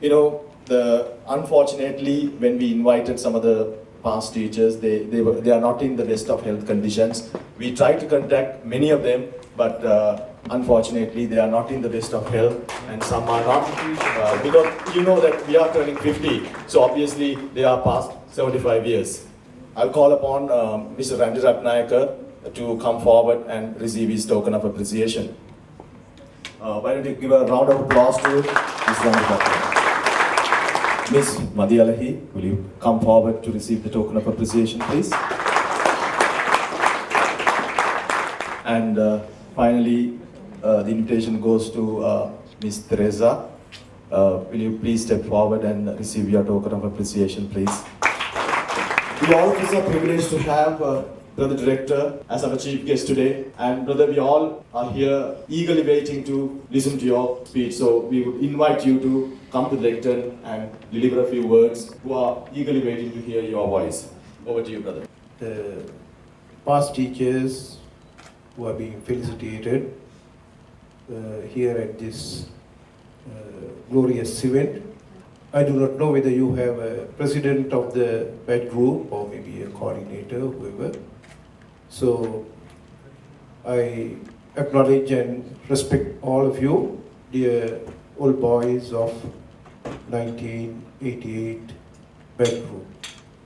Unfortunately, when we invited some of the past teachers, they are not in the best of health conditions. We tried to contact many of them, but unfortunately, they are not in the best of health, and some are not. Because you know that we are turning 50, so obviously they are past 75 years. I'll call upon Mr. Randy Ratnayaka to come forward and receive his token of appreciation. Why don't you give a round of applause to Mr. Randy Ratnayaka. Ms. Madhyalahi, will you come forward to receive the token of appreciation, please? And finally, the invitation goes to Ms. Teresa. Will you please step forward and receive your token of appreciation, please? We all of us are privileged to have Brother Director as our chief guest today. And Brother, we all are here eagerly waiting to listen to your speech. So we would invite you to come to the lectern and deliver a few words, who are eagerly waiting to hear your voice. Over to you, Brother. The past teachers who are being felicitated here at this glorious event. I do not know whether you have a president of the batch group or maybe a coordinator, whoever. So I acknowledge and respect all of you, dear old boys of 1988 batch group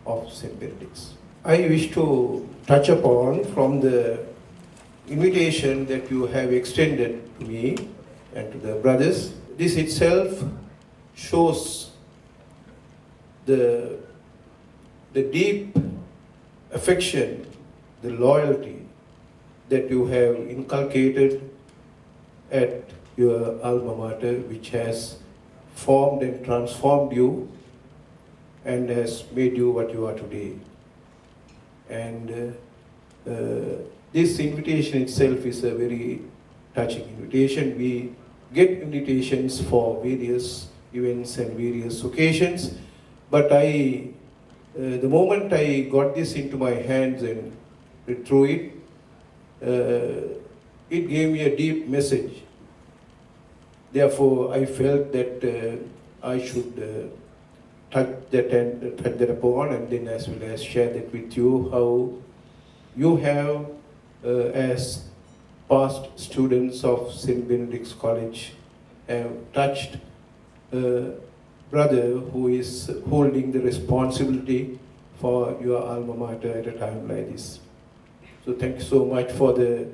of St. Benedict's. I wish to touch upon from the invitation that you have extended to me and to the brothers. This itself shows the deep affection, the loyalty that you have inculcated at your alma mater, which has formed and transformed you and has made you what you are today. And this invitation itself is a very touching invitation. We get invitations for various events and various occasions, but the moment I got this into my hands and read through it, it gave me a deep message. Therefore, I felt that I should touch that upon, and then as well as share that with you, how you have, as past students of St. Benedict's College, have touched a brother who is holding the responsibility for your alma mater at a time like this. So thank you so much for the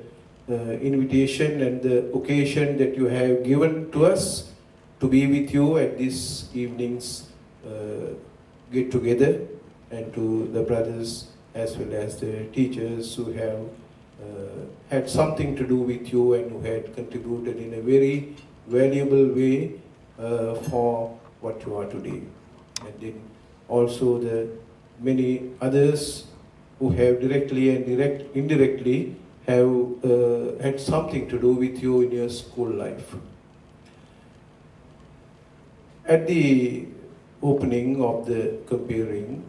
invitation and the occasion that you have given to us to be with you at this evening's get together, and to the brothers as well as the teachers who have had something to do with you and who had contributed in a very valuable way for what you are today. And then also the many others who have directly and indirectly have had something to do with you in your school life. At the opening of the comparing,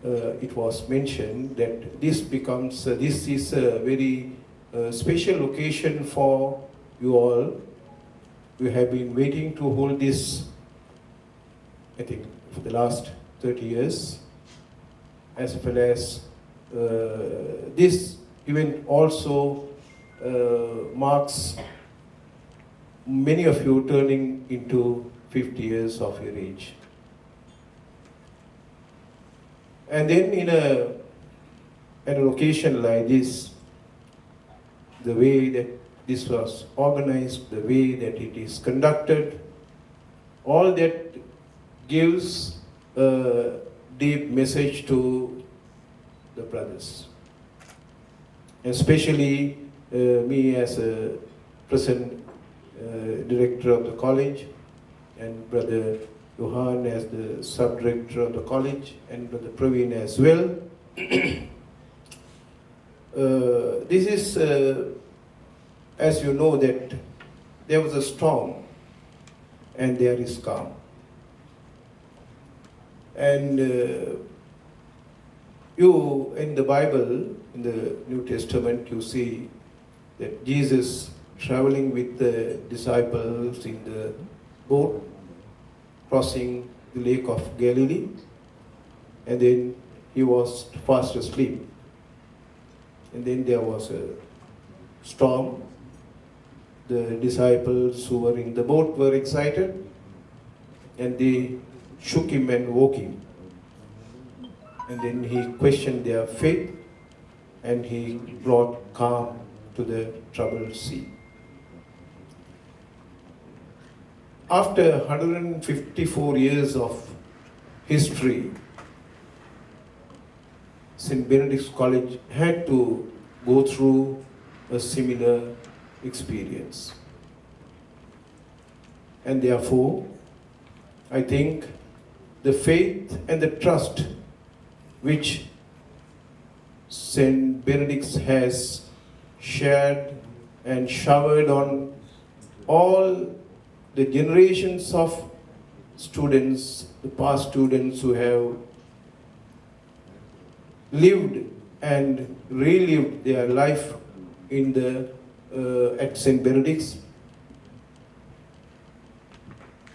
it was mentioned that this is a very special occasion for you all. We have been waiting to hold this, I think, for the last 30 years, as well as this event also marks many of you turning into 50 years of your age. And then in an occasion like this, the way that this was organized, the way that it is conducted, all that gives a deep message to the brothers. Especially me as a present director of the college, and Brother Johan as the sub-director of the college, and Brother Praveen as well. This is, as you know, that there was a storm and there is calm. And you, in the Bible, in the New Testament, you see that Jesus traveling with the disciples in the boat, crossing the Lake of Galilee, and then he was fast asleep. And then there was a storm. The disciples who were in the boat were excited, and they shook him and woke him. And then he questioned their faith, and he brought calm to the troubled sea. After 154 years of history, St. Benedict's College had to go through a similar experience. And therefore, I think the faith and the trust which St. Benedict's has shared and showered on all the generations of students, the past students who have lived and relived their life in the at St. Benedict's.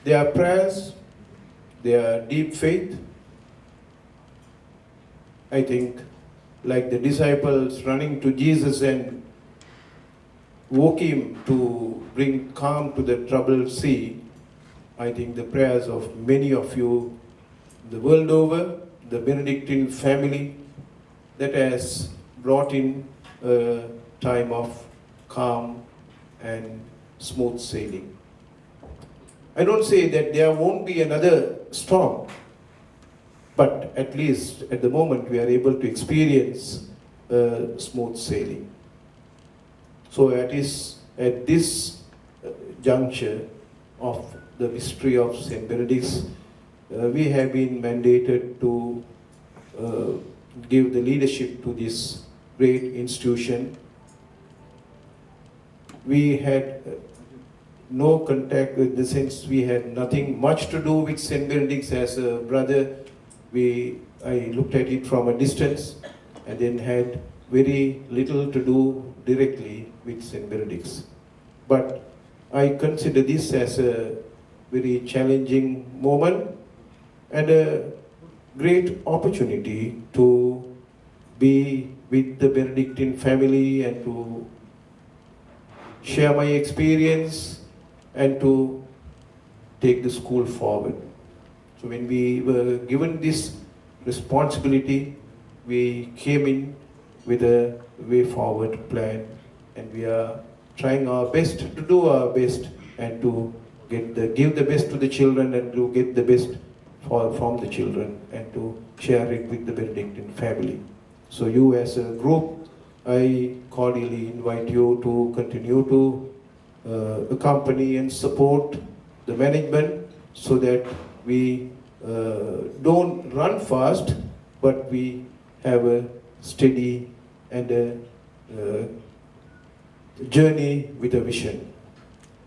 Their prayers, their deep faith, I think, like the disciples running to Jesus and woke him to bring calm to the troubled sea, I think the prayers of many of you the world over, the Benedictine family, that has brought in a time of calm and smooth sailing. I don't say that there won't be another storm, but at least at the moment we are able to experience smooth sailing. So it is at this juncture of the history of St. Benedict's, we have been mandated to give the leadership to this great institution. We had no contact, in the sense we had nothing much to do with St. Benedict's as a brother. I looked at it from a distance and then had very little to do directly with St. Benedict's. But I consider this as a very challenging moment and a great opportunity to be with the Benedictine family and to share my experience and to take the school forward. So when we were given this responsibility, we came in with a way forward plan, and we are trying our best to do our best and to give the best to the children and to get the best from the children and to share it with the Benedictine family. So you as a group, I cordially invite you to continue to accompany and support the management so that we don't run fast, but we have a steady and a journey with a vision.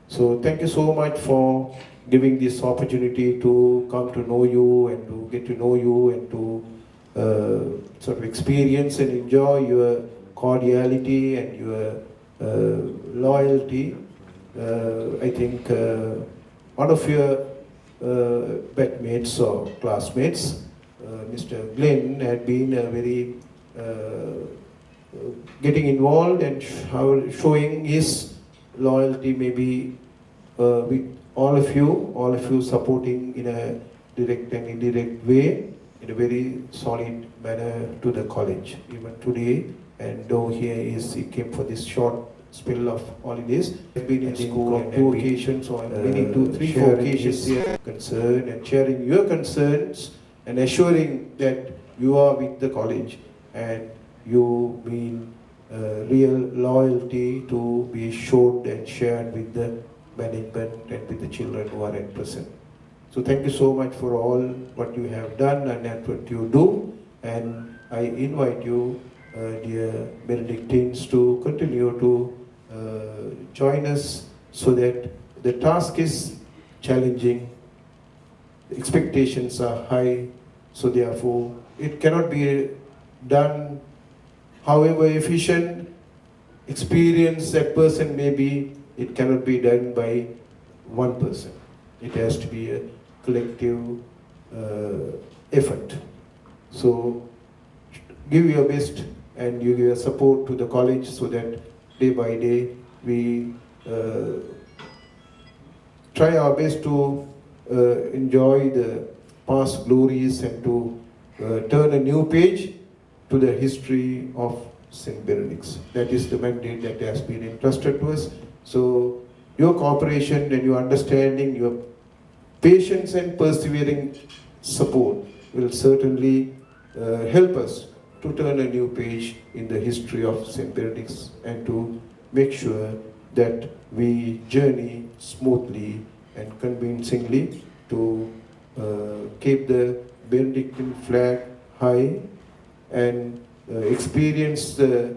So thank you so much for giving this opportunity to come to know you and to get to know you and to sort of experience and enjoy your cordiality and your loyalty. I think one of your batchmates or classmates, Mr. Glenn, had been very getting involved and showing his loyalty maybe with all of you supporting in a direct and indirect way in a very solid manner to the college. Even today, and though he came for this short spell of holidays, I've been in school on 2 occasions or many 2, 3, 4 occasions here, concern and sharing your concerns and assuring that you are with the college and you mean real loyalty to be showed and shared with the management and with the children who are at present. So thank you so much for all what you have done and what you do, and I invite you, dear Benedictines, to continue to join us so that the task is challenging, the expectations are high, so therefore it cannot be done however efficient, experienced that person may be, it cannot be done by one person. It has to be a collective effort. So give your best and give your support to the college so that day by day we try our best to enjoy the past glories and to turn a new page to the history of St. Benedict's. That is the mandate that has been entrusted to us. So your cooperation and your understanding, your patience and persevering support will certainly help us to turn a new page in the history of St. Benedict's and to make sure that we journey smoothly and convincingly to keep the Benedictine flag high and experience the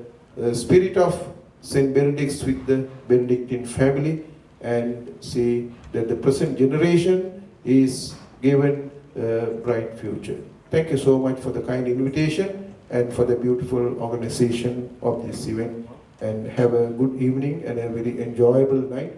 spirit of St. Benedict's with the Benedictine family and see that the present generation is given a bright future. Thank you so much for the kind invitation and for the beautiful organization of this event, and have a good evening and a very enjoyable night.